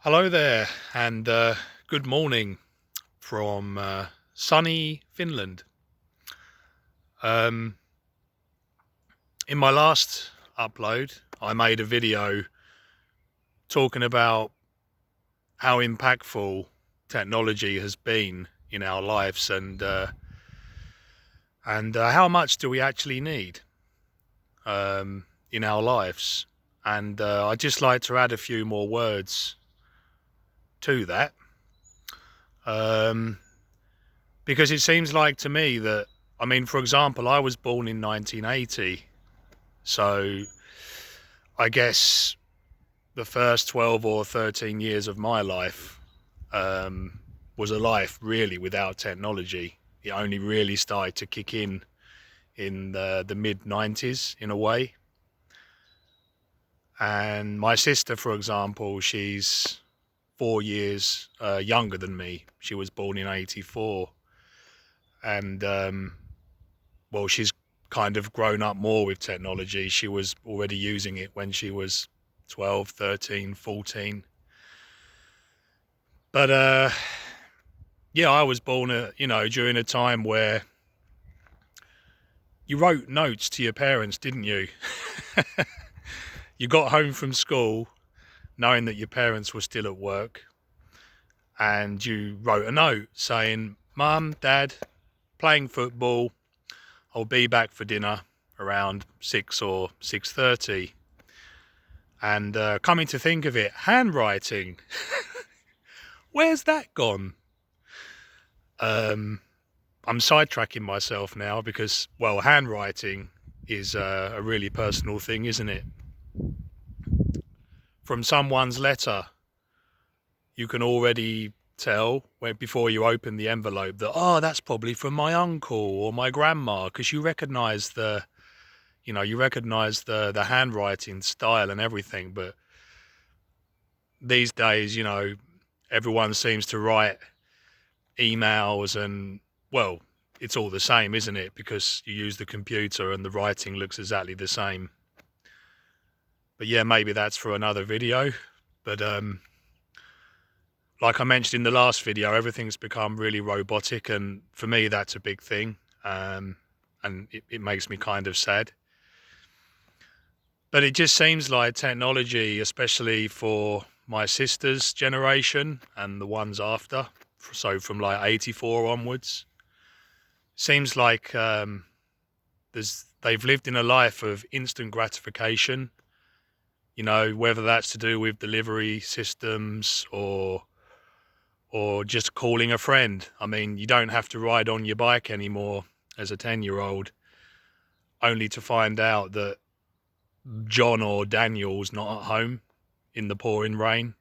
Hello there, and good morning from sunny Finland. Um, in my last upload, I made a video talking about how impactful technology has been in our lives, and how much do we actually need in our lives. And I'd just like to add a few more words to that. Because it seems like to me that, for example, I was born in 1980, so I guess the first 12 or 13 years of my life was a life really without technology. It only really started to kick in the mid-90s in a way. And my sister, for example, she's 4 years younger than me. She was born in 84. And well, she's kind of grown up more with technology. She was already using it when she was 12, 13, 14. But yeah, I was born during a time where you wrote notes to your parents, didn't you? You got home from school knowing that your parents were still at work, and you wrote a note saying, "Mum, Dad, playing football, I'll be back for dinner around 6 or 6:30. And coming to think of it, handwriting, where's that gone? I'm sidetracking myself now because, well, handwriting is a really personal thing, isn't it? From someone's letter, you can already tell before you open the envelope that, oh, that's probably from my uncle or my grandma, because you recognise the handwriting style and everything. But these days, everyone seems to write emails and, well, it's all the same, isn't it? Because you use the computer and the writing looks exactly the same. But yeah, maybe that's for another video. But like I mentioned in the last video, everything's become really robotic, and for me that's a big thing, and it makes me kind of sad. But it just seems like technology, especially for my sister's generation and the ones after, so from like 84 onwards, seems like they've lived in a life of instant gratification, whether that's to do with delivery systems or just calling a friend. You don't have to ride on your bike anymore as a 10-year-old, only to find out that John or Daniel's not at home in the pouring rain.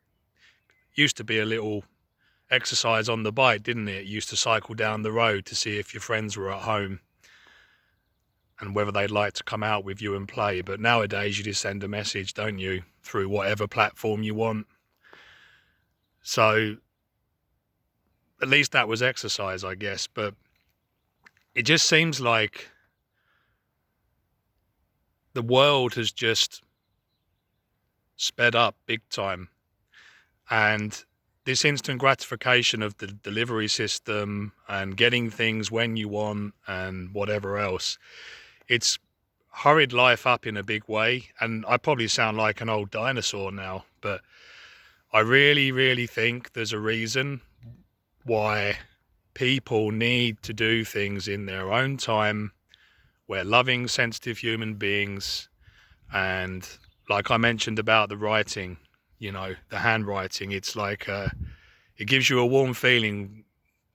Used to be a little exercise on the bike, didn't it? You used to cycle down the road to see if your friends were at home and whether they'd like to come out with you and play. But nowadays you just send a message, don't you, through whatever platform you want. So at least that was exercise, I guess. But it just seems like the world has just sped up big time. And this instant gratification of the delivery system and getting things when you want and whatever else, it's hurried life up in a big way. And I probably sound like an old dinosaur now, but I really, really think there's a reason why people need to do things in their own time. We're loving, sensitive human beings. And like I mentioned about the writing, the handwriting, it's like it gives you a warm feeling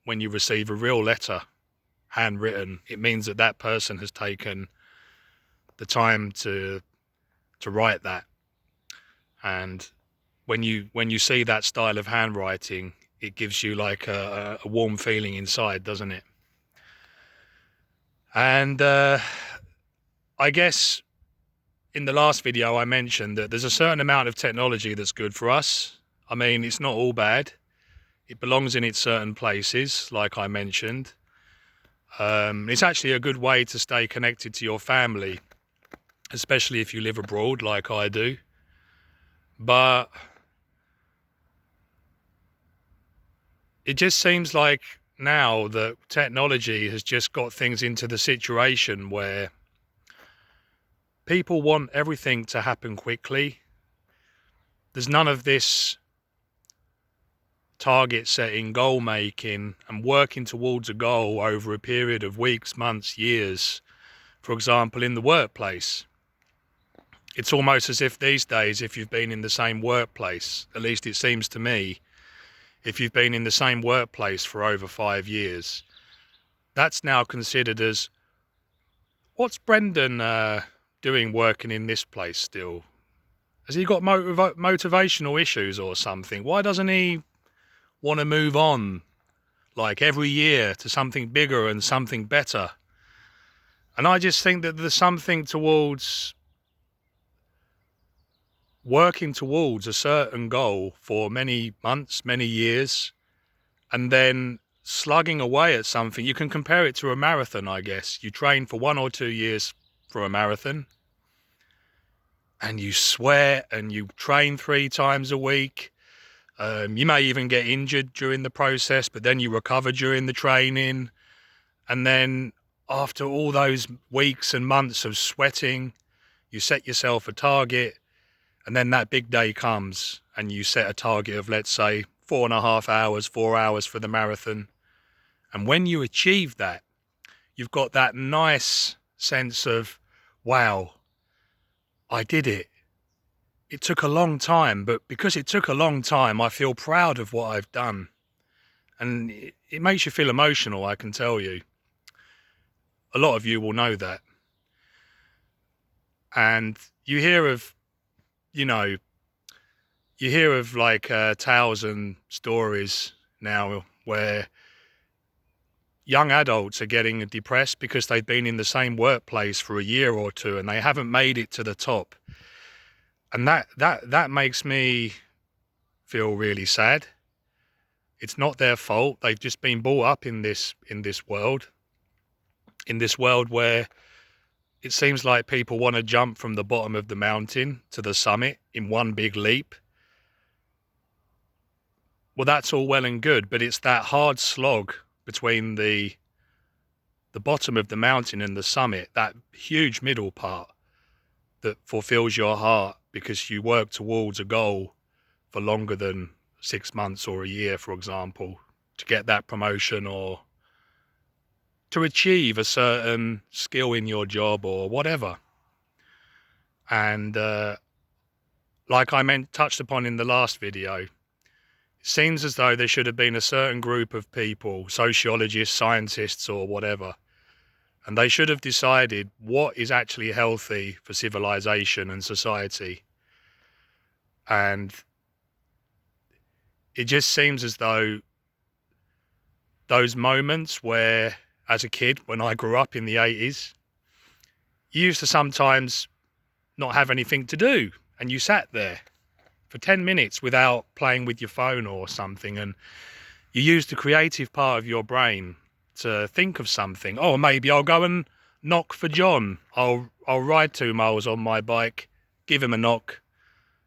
when you receive a real letter handwritten. It means that that person has taken the time to write that. And when you see that style of handwriting, it gives you like a warm feeling inside, doesn't it? And I guess in the last video I mentioned that there's a certain amount of technology that's good for us. It's not all bad. It belongs in its certain places, like I mentioned. It's actually a good way to stay connected to your family, especially if you live abroad like I do. But it just seems like now that technology has just got things into the situation where people want everything to happen quickly. There's none of this target setting, goal making, and working towards a goal over a period of weeks, months, years. For example, in the workplace, it's almost as if these days, if you've been in the same workplace, at least it seems to me, if you've been in the same workplace for over 5 years, that's now considered as, what's Brendan doing working in this place still? Has he got motivational issues or something? Why doesn't he want to move on, like every year, to something bigger and something better? And I just think that there's something towards working towards a certain goal for many months, many years, and then slugging away at something. You can compare it to a marathon, I guess. You train for 1 or 2 years for a marathon, and you sweat and you train 3 times a week. You may even get injured during the process, but then you recover during the training. And then after all those weeks and months of sweating, you set yourself a target, and then that big day comes and you set a target of, let's say, 4.5 hours, 4 hours for the marathon. And when you achieve that, you've got that nice sense of, wow, I did it. It took a long time, but because it took a long time, I feel proud of what I've done. And it makes you feel emotional, I can tell you. A lot of you will know that. And you hear of, like tales and stories now where young adults are getting depressed because they've been in the same workplace for a year or two and they haven't made it to the top. And that makes me feel really sad. It's not their fault. They've just been brought up in this world where it seems like people want to jump from the bottom of the mountain to the summit in one big leap. Well, that's all well and good, but it's that hard slog between the bottom of the mountain and the summit, that huge middle part that fulfills your heart because you work towards a goal for longer than 6 months or a year, for example, to get that promotion or to achieve a certain skill in your job or whatever. And like I touched upon in the last video, it seems as though there should have been a certain group of people, sociologists, scientists or whatever, and they should have decided what is actually healthy for civilization and society. And it just seems as though those moments where, as a kid, when I grew up in the 80s, you used to sometimes not have anything to do and you sat there for 10 minutes without playing with your phone or something, and you used the creative part of your brain to think of something. Oh, maybe I'll go and knock for John. I'll ride 2 miles on my bike, give him a knock.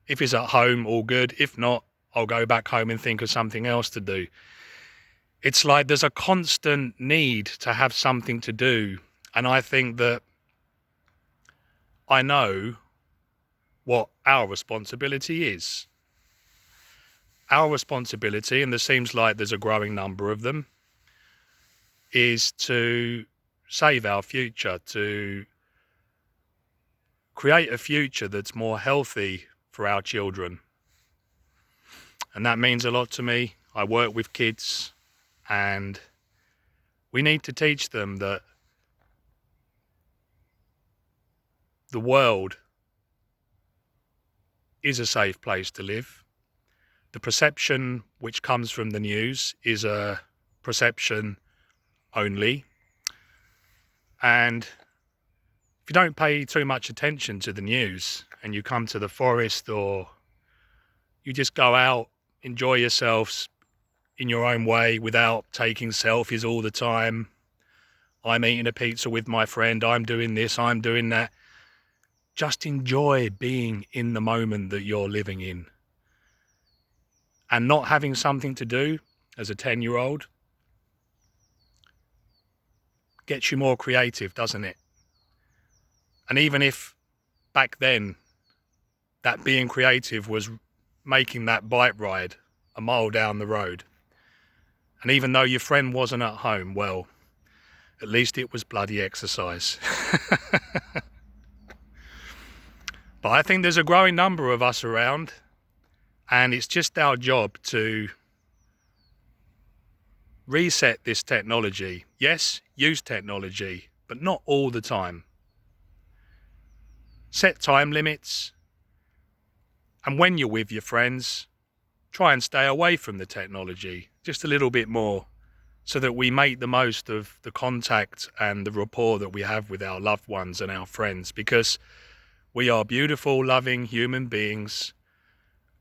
If he's at home, all good. If not, I'll go back home and think of something else to do. It's like there's a constant need to have something to do. And I think that I know what our responsibility is. Our responsibility, and there seems like there's a growing number of them, is to save our future, to create a future that's more healthy for our children. And that means a lot to me. I work with kids, and we need to teach them that the world is a safe place to live. The perception which comes from the news is a perception only. And if you don't pay too much attention to the news and you come to the forest, or you just go out, enjoy yourselves in your own way without taking selfies all the time. I'm eating a pizza with my friend, I'm doing this, I'm doing that. Just enjoy being in the moment that you're living in. And not having something to do as a 10-year-old gets you more creative, doesn't it? And even if back then that being creative was making that bike ride a mile down the road, and even though your friend wasn't at home, well, at least it was bloody exercise. But I think there's a growing number of us around, and it's just our job to reset this technology. Yes, use technology, but not all the time. Set time limits, and when you're with your friends, try and stay away from the technology just a little bit more, so that we make the most of the contact and the rapport that we have with our loved ones and our friends, because we are beautiful, loving human beings,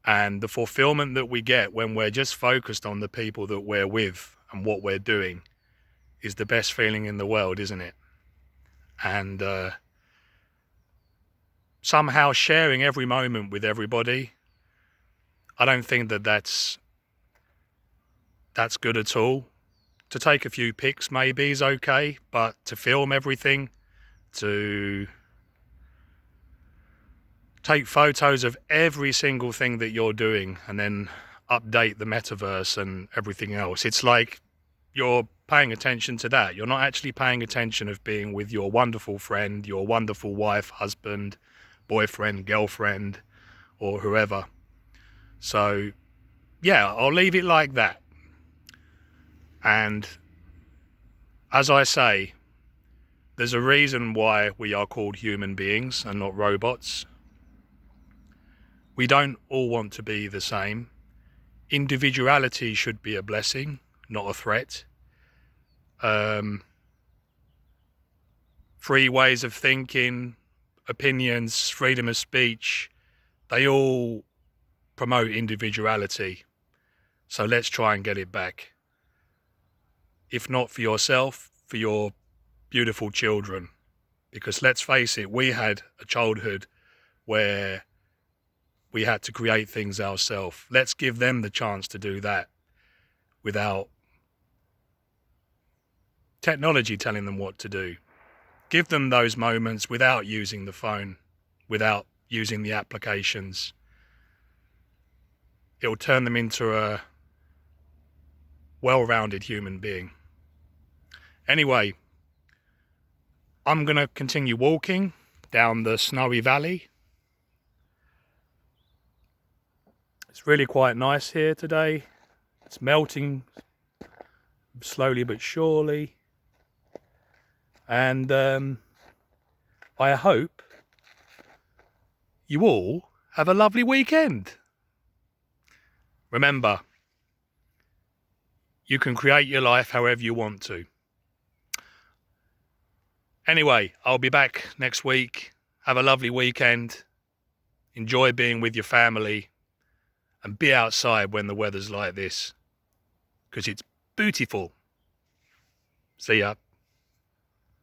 and the fulfillment that we get when we're just focused on the people that we're with and what we're doing is the best feeling in the world, isn't it? And somehow sharing every moment with everybody, I don't think that that's good at all. To take a few pics maybe is okay, but to film everything, to take photos of every single thing that you're doing and then update the metaverse and everything else, it's like you're paying attention to that. You're not actually paying attention of being with your wonderful friend, your wonderful wife, husband, boyfriend, girlfriend, or whoever. So yeah, I'll leave it like that. And as I say, there's a reason why we are called human beings and not robots. We don't all want to be the same. Individuality should be a blessing, not a threat. Free ways of thinking, opinions, freedom of speech, they all promote individuality. So let's try and get it back. If not for yourself, for your beautiful children. Because let's face it, we had a childhood where we had to create things ourselves. Let's give them the chance to do that without technology telling them what to do. Give them those moments without using the phone, without using the applications. It'll turn them into a well-rounded human being. Anyway, I'm going to continue walking down the snowy valley. It's really quite nice here today. It's melting slowly but surely. And I hope you all have a lovely weekend. Remember, you can create your life however you want to. Anyway, I'll be back next week. Have a lovely weekend. Enjoy being with your family. And be outside when the weather's like this. Because it's beautiful. See ya.